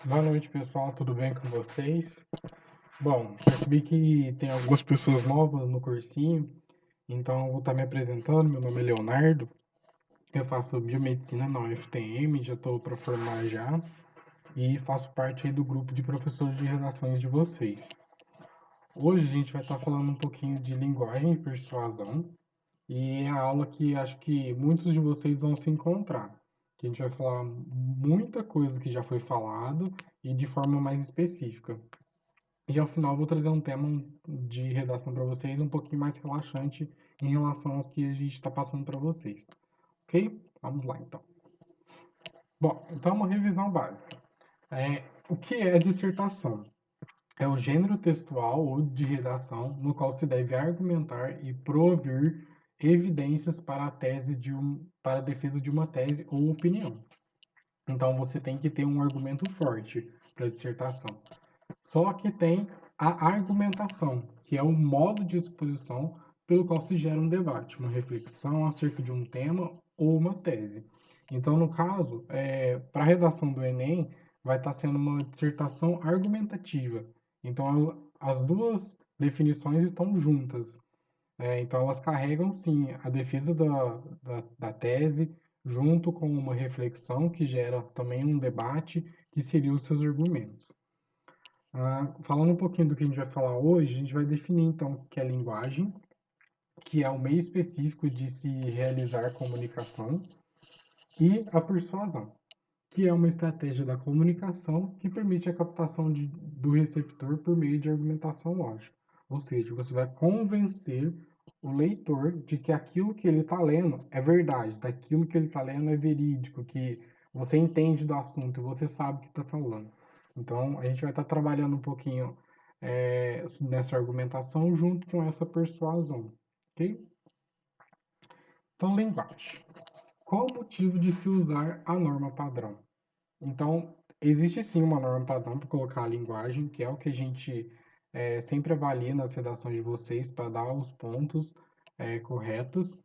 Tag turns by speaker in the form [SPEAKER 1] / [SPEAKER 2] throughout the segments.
[SPEAKER 1] Boa noite, pessoal. Tudo bem com vocês? Bom, percebi que tem algumas pessoas novas no cursinho, então eu vou estar me apresentando. Meu nome é Leonardo, eu faço biomedicina na UFTM, já estou para formar já, e faço parte aí do grupo de professores de redações de vocês. Hoje a gente vai estar falando um pouquinho de linguagem e persuasão, e é a aula que acho que muitos de vocês vão se encontrar. Que a gente vai falar muita coisa que já foi falado e de forma mais específica. E ao final eu vou trazer um tema de redação para vocês um pouquinho mais relaxante em relação aos que a gente está passando para vocês. Ok? Vamos lá então. Bom, então uma revisão básica. O que é dissertação? É o gênero textual ou de redação no qual se deve argumentar e prover evidências para para a defesa de uma tese ou opinião. Então você tem que ter um argumento forte para a dissertação. Só que tem a argumentação, que é o modo de exposição pelo qual se gera um debate, uma reflexão acerca de um tema ou uma tese. Então, no caso, para a redação do Enem, vai estar sendo uma dissertação argumentativa. Então, as duas definições estão juntas. Então, elas carregam, sim, a defesa da tese, junto com uma reflexão que gera também um debate, que seria os seus argumentos. Falando um pouquinho do que a gente vai falar hoje, a gente vai definir então o que é linguagem, que é o meio específico de se realizar comunicação, e a persuasão, que é uma estratégia da comunicação que permite a captação do receptor por meio de argumentação lógica. Ou seja, você vai convencer o leitor de que aquilo que ele está lendo é verdade, daquilo que ele está lendo é verídico, que você entende do assunto e você sabe o que está falando. Então, a gente vai estar trabalhando um pouquinho nessa argumentação junto com essa persuasão, ok? Então, linguagem. Qual o motivo de se usar a norma padrão? Então, existe sim uma norma padrão para colocar a linguagem, que é o que a gente sempre avalia nas redações de vocês para dar os pontos corretos.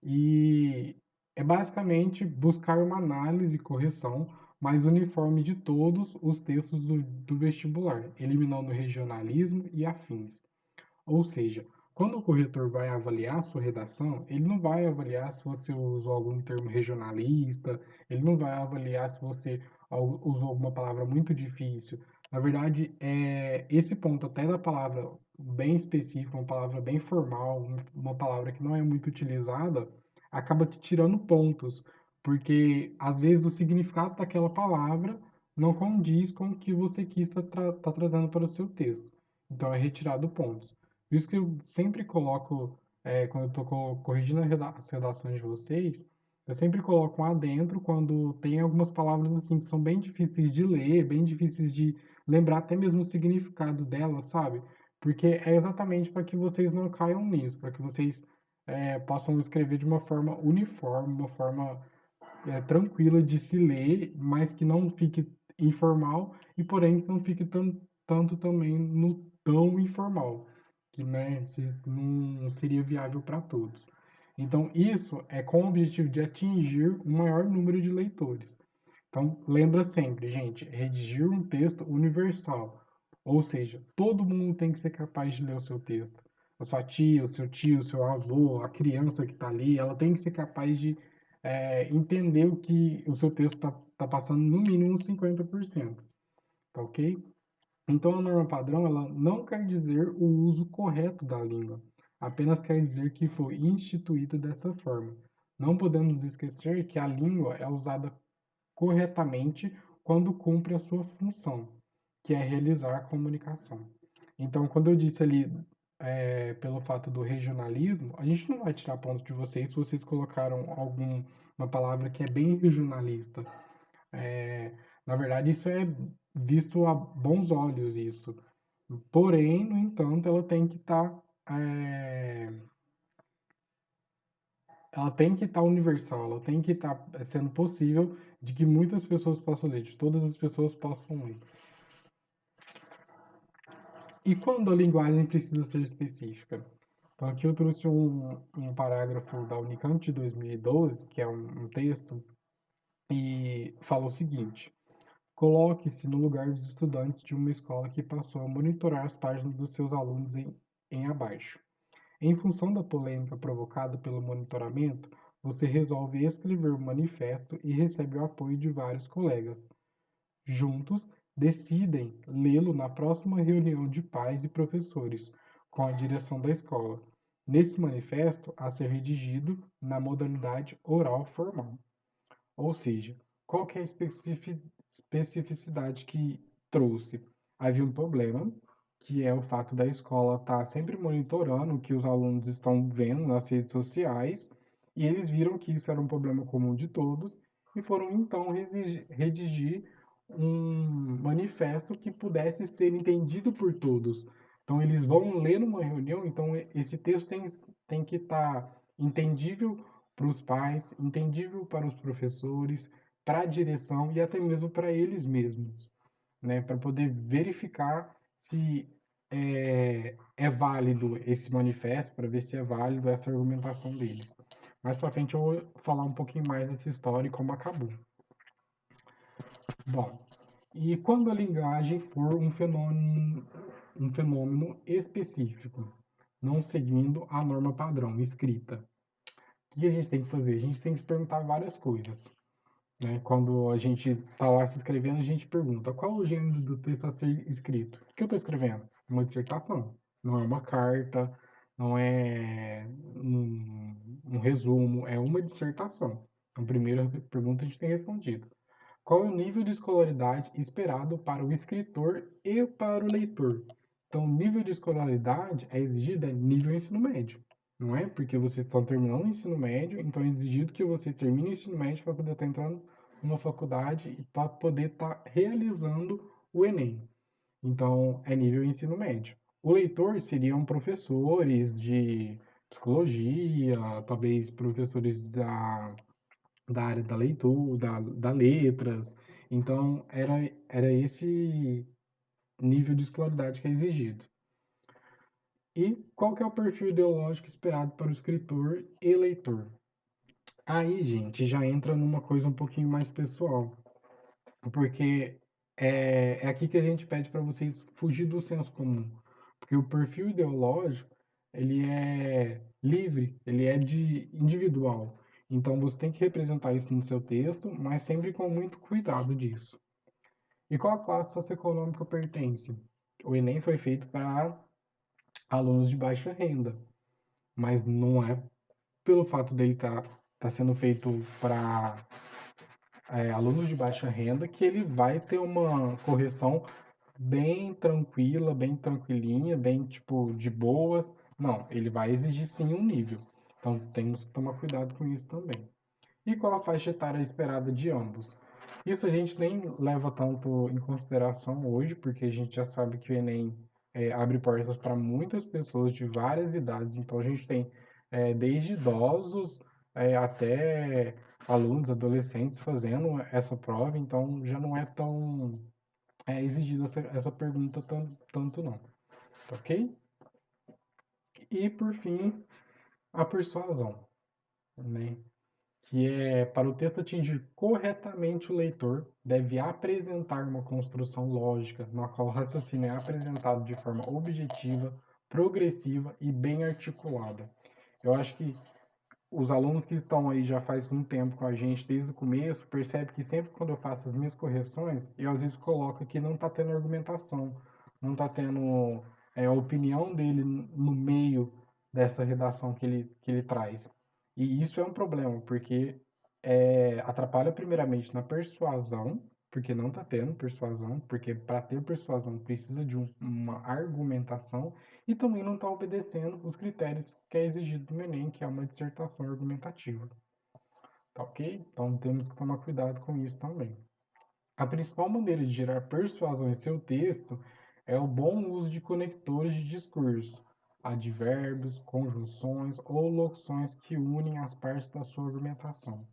[SPEAKER 1] E é basicamente buscar uma análise e correção mais uniforme de todos os textos do vestibular, eliminando o regionalismo e afins. Ou seja, quando o corretor vai avaliar a sua redação, ele não vai avaliar se você usou algum termo regionalista, ele não vai avaliar se você usou alguma palavra muito difícil. Na verdade, esse ponto até da palavra bem específica, uma palavra bem formal, uma palavra que não é muito utilizada, acaba te tirando pontos, porque às vezes o significado daquela palavra não condiz com o que você quis tá trazendo para o seu texto. Então é retirado pontos. Por isso que eu sempre coloco, quando eu estou corrigindo as redações de vocês, eu sempre coloco um adentro quando tem algumas palavras assim que são bem difíceis de ler, bem difíceis de lembrar até mesmo o significado delas, sabe? Porque é exatamente para que vocês não caiam nisso, para que vocês possam escrever de uma forma uniforme, uma forma tranquila de se ler, mas que não fique informal e porém que não fique tanto também no tão informal, que né, não seria viável para todos. Então, isso é com o objetivo de atingir o maior número de leitores. Então, lembra sempre, gente, redigir um texto universal. Ou seja, todo mundo tem que ser capaz de ler o seu texto. A sua tia, o seu tio, o seu avô, a criança que está ali, ela tem que ser capaz de entender o que o seu texto está passando no mínimo 50%. Tá ok? Então, a norma padrão ela não quer dizer o uso correto da língua, apenas quer dizer que foi instituída dessa forma. Não podemos esquecer que a língua é usada corretamente quando cumpre a sua função, que é realizar a comunicação. Então, quando eu disse ali pelo fato do regionalismo, a gente não vai tirar ponto de vocês se vocês colocaram uma palavra que é bem regionalista. É, na verdade, isso é visto a bons olhos, isso. Porém, no entanto, ela tem que estar universal, ela tem que estar sendo possível de que muitas pessoas possam ler, de todas as pessoas possam ler. E quando a linguagem precisa ser específica? Então, aqui eu trouxe um parágrafo da Unicamp de 2012, que é um texto, e fala o seguinte: Coloque-se no lugar dos estudantes de uma escola que passou a monitorar as páginas dos seus alunos em abaixo. Em função da polêmica provocada pelo monitoramento, você resolve escrever um manifesto e recebe o apoio de vários colegas. Juntos, decidem lê-lo na próxima reunião de pais e professores, com a direção da escola. Nesse manifesto, a ser redigido na modalidade oral formal. Ou seja, qual que é a especificidade que trouxe? Havia um problema, que é o fato da escola estar sempre monitorando o que os alunos estão vendo nas redes sociais, e eles viram que isso era um problema comum de todos, e foram então redigir um manifesto que pudesse ser entendido por todos. Então, eles vão ler numa reunião, então esse texto tem que estar entendível para os pais, entendível para os professores, para a direção e até mesmo para eles mesmos, né? Para poder verificar se é válido esse manifesto, para ver se é válido essa argumentação deles. Mais para frente eu vou falar um pouquinho mais dessa história e como acabou. Bom, e quando a linguagem for um fenômeno específico, não seguindo a norma padrão escrita, o que a gente tem que fazer? A gente tem que se perguntar várias coisas, né? Quando a gente está lá se escrevendo, a gente pergunta qual o gênero do texto a ser escrito. O que eu estou escrevendo? Uma dissertação. Não é uma carta, não é um resumo, é uma dissertação. Então, a primeira pergunta a gente tem respondido. Qual é o nível de escolaridade esperado para o escritor e para o leitor? Então, o nível de escolaridade é exigido nível ensino médio. Não é porque vocês estão terminando o ensino médio, então é exigido que vocês terminem o ensino médio para poder estar entrando numa faculdade e para poder estar realizando o Enem. Então, é nível ensino médio. O leitor seriam professores de psicologia, talvez professores da área da leitura, da letras. Então, era esse nível de escolaridade que é exigido. E qual que é o perfil ideológico esperado para o escritor e leitor? Aí, gente, já entra numa coisa um pouquinho mais pessoal, porque é aqui que a gente pede para vocês fugir do senso comum, porque o perfil ideológico, ele é livre, ele é de individual. Então você tem que representar isso no seu texto, mas sempre com muito cuidado disso. E qual a classe socioeconômica pertence? O Enem foi feito para alunos de baixa renda, mas não é pelo fato dele tá sendo feito para alunos de baixa renda que ele vai ter uma correção bem tranquila, bem tranquilinha, bem tipo de boas. Não, ele vai exigir sim um nível. Então temos que tomar cuidado com isso também. E qual a faixa etária esperada de ambos? Isso a gente nem leva tanto em consideração hoje, porque a gente já sabe que o Enem abre portas para muitas pessoas de várias idades. Então a gente tem desde idosos até alunos, adolescentes fazendo essa prova. Então já não é tão exigida essa pergunta tanto não. Tá ok? E por fim, a persuasão, né? Que é para o texto atingir corretamente o leitor, deve apresentar uma construção lógica, na qual o raciocínio é apresentado de forma objetiva, progressiva e bem articulada. Eu acho que os alunos que estão aí já faz um tempo com a gente desde o começo, percebe que sempre quando eu faço as minhas correções, eu às vezes coloco que não está tendo argumentação, não está tendo a opinião dele no meio dessa redação que ele traz. E isso é um problema, porque atrapalha primeiramente na persuasão, porque não está tendo persuasão, porque para ter persuasão precisa de uma argumentação, e também não está obedecendo os critérios que é exigido do Enem, que é uma dissertação argumentativa. Tá ok? Então temos que tomar cuidado com isso também. A principal maneira de gerar persuasão em seu texto é o bom uso de conectores de discurso, advérbios, conjunções ou locuções que unem as partes da sua argumentação.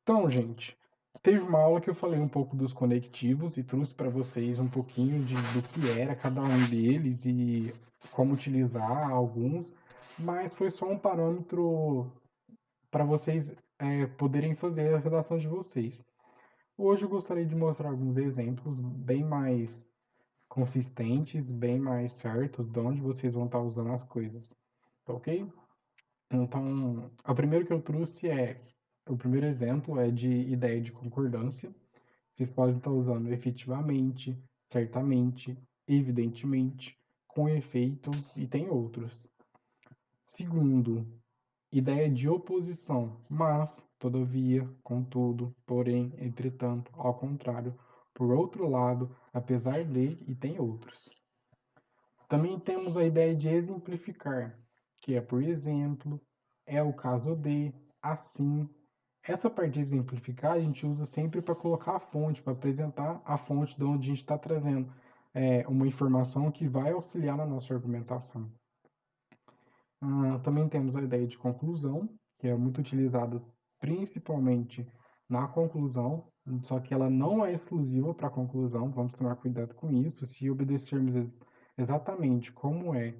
[SPEAKER 1] Então, gente, teve uma aula que eu falei um pouco dos conectivos e trouxe para vocês um pouquinho do que era cada um deles e como utilizar alguns, mas foi só um parâmetro para vocês poderem fazer a redação de vocês. Hoje eu gostaria de mostrar alguns exemplos bem mais consistentes, bem mais certos de onde vocês vão estar usando as coisas, tá ok? Então, o primeiro que eu trouxe o primeiro exemplo é de ideia de concordância. Vocês podem estar usando efetivamente, certamente, evidentemente, com efeito e tem outros. Segundo, ideia de oposição, mas, todavia, contudo, porém, entretanto, ao contrário, por outro lado, apesar de, e tem outros. Também temos a ideia de exemplificar, que é por exemplo, é o caso de, assim. Essa parte de exemplificar a gente usa sempre para colocar a fonte, para apresentar a fonte de onde a gente está trazendo uma informação que vai auxiliar na nossa argumentação. Também temos a ideia de conclusão, que é muito utilizada principalmente na conclusão, só que ela não é exclusiva para a conclusão, vamos tomar cuidado com isso. Se obedecermos exatamente como é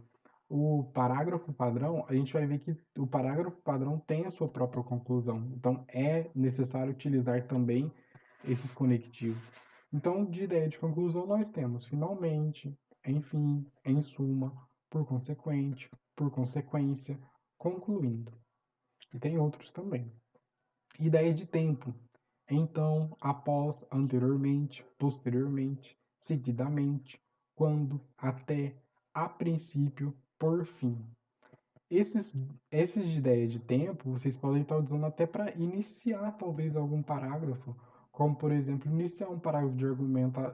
[SPEAKER 1] o parágrafo padrão, a gente vai ver que o parágrafo padrão tem a sua própria conclusão. Então, é necessário utilizar também esses conectivos. Então, de ideia de conclusão, nós temos finalmente, enfim, em suma, por consequente, por consequência, concluindo. E tem outros também. Ideia de tempo. Então, após, anteriormente, posteriormente, seguidamente, quando, até, a princípio, por fim. Esses, esses de ideia de tempo, vocês podem estar usando até para iniciar talvez algum parágrafo, como por exemplo, iniciar um parágrafo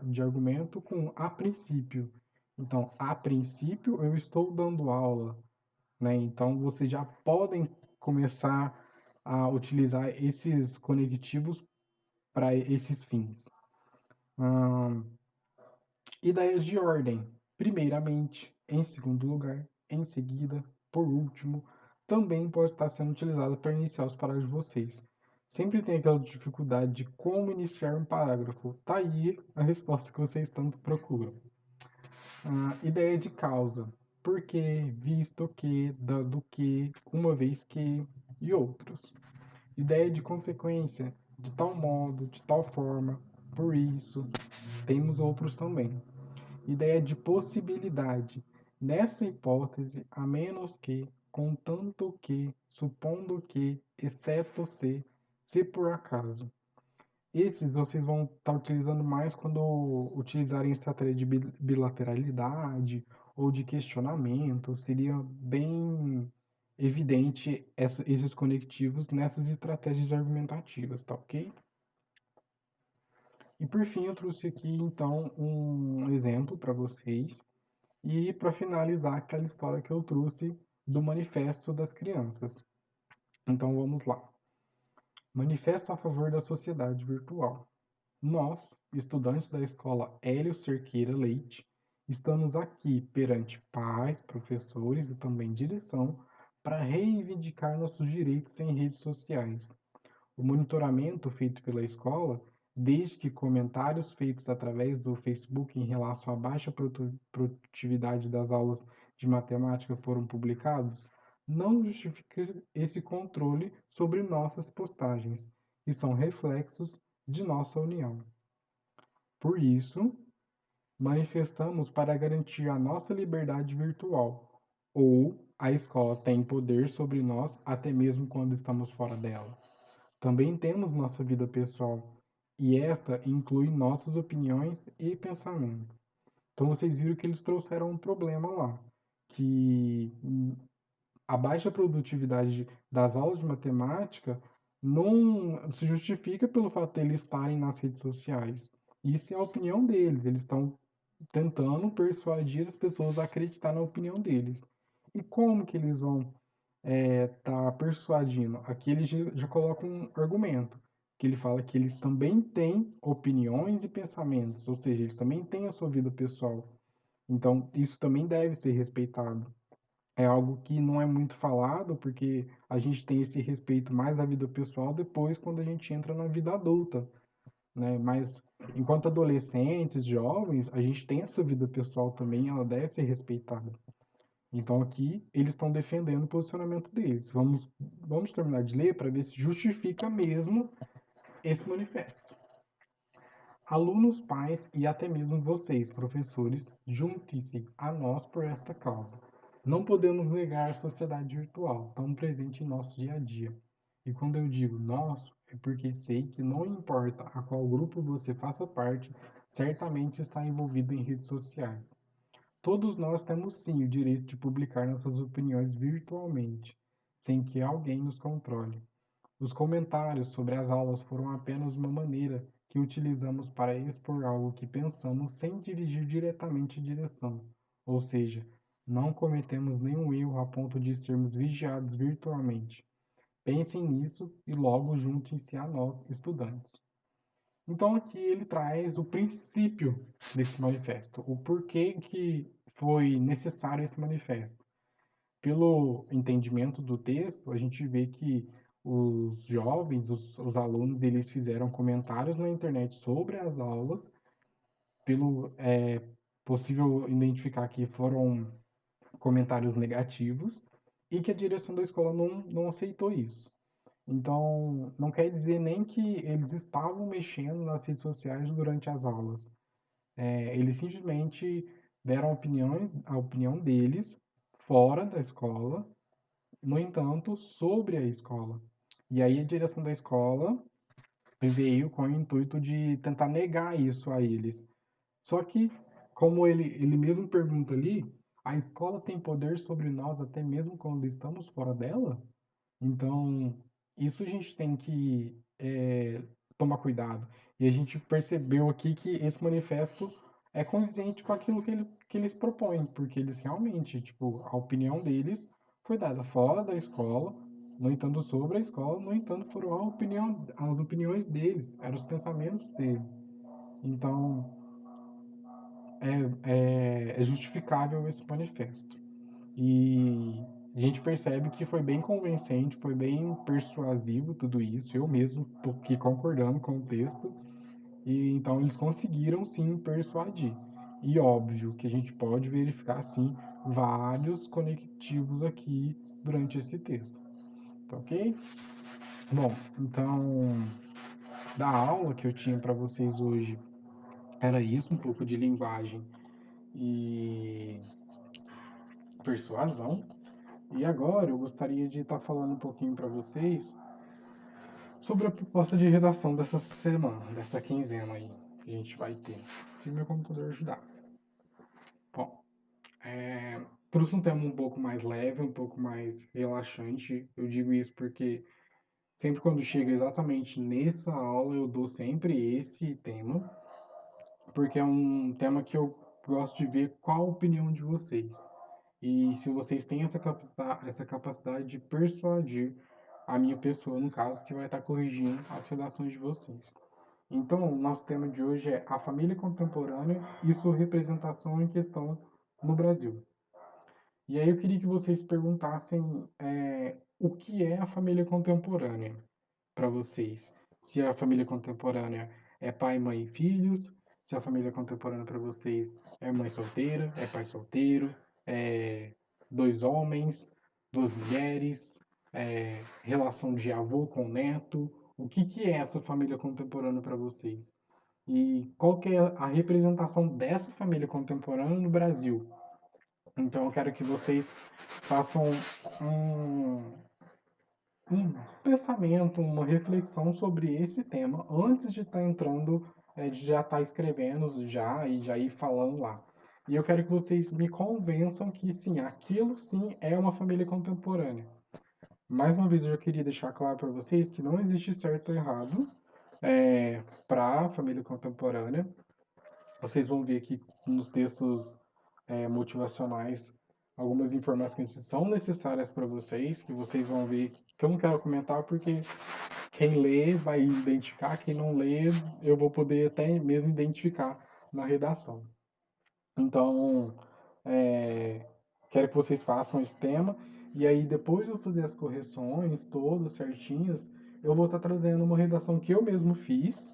[SPEAKER 1] de argumento com a princípio. Então, a princípio eu estou dando aula, né? Então, vocês já podem começar a utilizar esses conectivos para esses fins. Hum, Ideias de ordem. Primeiramente, em segundo lugar, em seguida, por último, também pode estar sendo utilizada para iniciar os parágrafos de vocês. Sempre tem aquela dificuldade de como iniciar um parágrafo. Tá aí a resposta que vocês tanto procuram. Ideia de causa. Por que, visto que, dado que, uma vez que e outros. Ideia de consequência. De tal modo, de tal forma, por isso. Temos outros também. Ideia de possibilidade. Nessa hipótese, a menos que, contanto que, supondo que, exceto se por acaso. Esses vocês vão estar utilizando mais quando utilizarem estratégia de bilateralidade ou de questionamento. Seria bem evidente esses conectivos nessas estratégias argumentativas, tá ok? E por fim, eu trouxe aqui então um exemplo para vocês. E para finalizar aquela história que eu trouxe do Manifesto das Crianças. Então vamos lá. Manifesto a favor da sociedade virtual. Nós, estudantes da escola Hélio Cerqueira Leite, estamos aqui perante pais, professores e também direção para reivindicar nossos direitos em redes sociais. O monitoramento feito pela escola, desde que comentários feitos através do Facebook em relação à baixa produtividade das aulas de matemática foram publicados, não justifica esse controle sobre nossas postagens, que são reflexos de nossa união. Por isso, manifestamos para garantir a nossa liberdade virtual, ou a escola tem poder sobre nós até mesmo quando estamos fora dela. Também temos nossa vida pessoal, e esta inclui nossas opiniões e pensamentos. Então vocês viram que eles trouxeram um problema lá, que a baixa produtividade das aulas de matemática não se justifica pelo fato de eles estarem nas redes sociais. Isso é a opinião deles, eles estão tentando persuadir as pessoas a acreditar na opinião deles. E como que eles vão tá persuadindo? Aqui ele já coloca um argumento, que ele fala que eles também têm opiniões e pensamentos, ou seja, eles também têm a sua vida pessoal. Então, isso também deve ser respeitado. É algo que não é muito falado, porque a gente tem esse respeito mais da vida pessoal depois quando a gente entra na vida adulta, né? Mas enquanto adolescentes, jovens, a gente tem essa vida pessoal também, ela deve ser respeitada. Então aqui eles estão defendendo o posicionamento deles. Vamos terminar de ler para ver se justifica mesmo esse manifesto. Alunos, pais e até mesmo vocês, professores, junte-se a nós por esta causa. Não podemos negar a sociedade virtual, tão presente em nosso dia a dia. E quando eu digo nosso, é porque sei que não importa a qual grupo você faça parte, certamente está envolvido em redes sociais. Todos nós temos sim o direito de publicar nossas opiniões virtualmente, sem que alguém nos controle. Os comentários sobre as aulas foram apenas uma maneira que utilizamos para expor algo que pensamos sem dirigir diretamente a direção, ou seja, não cometemos nenhum erro a ponto de sermos vigiados virtualmente. Pensem nisso e logo juntem-se a nós, estudantes. Então aqui ele traz o princípio desse manifesto, o porquê que foi necessário esse manifesto. Pelo entendimento do texto, a gente vê que os jovens, os alunos, eles fizeram comentários na internet sobre as aulas, pelo possível identificar que foram comentários negativos e que a direção da escola não aceitou isso. Então, não quer dizer nem que eles estavam mexendo nas redes sociais durante as aulas. Eles simplesmente deram opiniões, a opinião deles fora da escola, no entanto, sobre a escola. E aí a direção da escola veio com o intuito de tentar negar isso a eles. Só que, como ele mesmo pergunta ali, a escola tem poder sobre nós até mesmo quando estamos fora dela? Então, isso a gente tem que tomar cuidado. E a gente percebeu aqui que esse manifesto é condizente com aquilo que eles propõem, porque eles realmente, tipo, a opinião deles foi dada fora da escola, no entanto, sobre a escola, no entanto, foram as opiniões deles, eram os pensamentos deles. Então, é justificável esse manifesto. E a gente percebe que foi bem convincente, foi bem persuasivo tudo isso. Eu mesmo tô aqui concordando com o texto. E então eles conseguiram sim persuadir. E óbvio que a gente pode verificar sim vários conectivos aqui durante esse texto. Tá ok? Bom, então da aula que eu tinha para vocês hoje era isso, um pouco de linguagem e persuasão. E agora eu gostaria de estar falando um pouquinho para vocês sobre a proposta de redação dessa semana, dessa quinzena aí que a gente vai ter, se meu computador ajudar. Bom, trouxe um tema um pouco mais leve, um pouco mais relaxante. Eu digo isso porque sempre quando chega exatamente nessa aula eu dou sempre esse tema, porque é um tema que eu gosto de ver qual a opinião de vocês. E se vocês têm essa capacidade de persuadir a minha pessoa, no caso, que vai estar corrigindo as redações de vocês. Então, o nosso tema de hoje é a família contemporânea e sua representação em questão no Brasil. E aí eu queria que vocês perguntassem o que é a família contemporânea para vocês. Se a família contemporânea é pai, mãe e filhos, se a família contemporânea para vocês é mãe solteira, é pai solteiro, é dois homens, duas mulheres, relação de avô com neto. O que é essa família contemporânea para vocês? E qual que é a representação dessa família contemporânea no Brasil? Então eu quero que vocês façam um, um pensamento, uma reflexão sobre esse tema antes de estar entrando, de já estar escrevendo já e já ir falando lá. E eu quero que vocês me convençam que sim, aquilo sim é uma família contemporânea. Mais uma vez eu já queria deixar claro para vocês que não existe certo ou errado para a família contemporânea. Vocês vão ver aqui nos textos motivacionais algumas informações que são necessárias para vocês, que vocês vão ver que eu não quero comentar porque quem lê vai identificar, quem não lê eu vou poder até mesmo identificar na redação. Então, quero que vocês façam esse tema e aí depois de eu fazer as correções todas certinhas, eu vou estar trazendo uma redação que eu mesmo fiz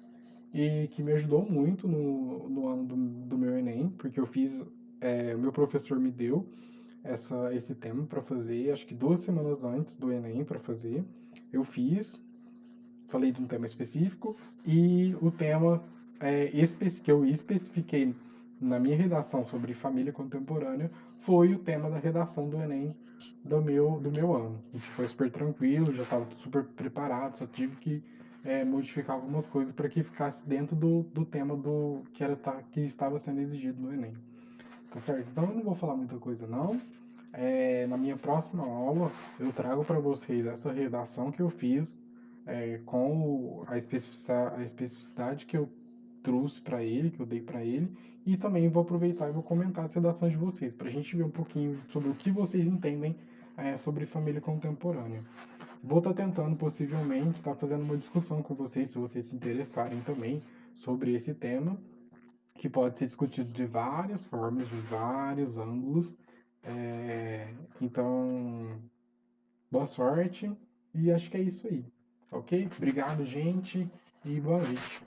[SPEAKER 1] e que me ajudou muito no ano do meu Enem, porque eu fiz, o meu professor me deu esse tema para fazer, acho que 2 semanas antes do Enem para fazer. Eu fiz, falei de um tema específico e o tema que eu especifiquei na minha redação sobre família contemporânea foi o tema da redação do Enem do meu ano. E foi super tranquilo, já estava super preparado, só tive que modificar algumas coisas para que ficasse dentro do tema que estava sendo exigido no Enem. Tá certo? Então eu não vou falar muita coisa não. Na minha próxima aula eu trago para vocês essa redação que eu fiz com a especificidade que eu trouxe para ele, que eu dei para ele, e também vou aproveitar e vou comentar as redações de vocês, para a gente ver um pouquinho sobre o que vocês entendem sobre família contemporânea. Vou estar tentando, possivelmente, estar fazendo uma discussão com vocês, se vocês se interessarem também sobre esse tema, que pode ser discutido de várias formas, de vários ângulos. Então, boa sorte e acho que é isso aí. Ok? Obrigado, gente, e boa noite.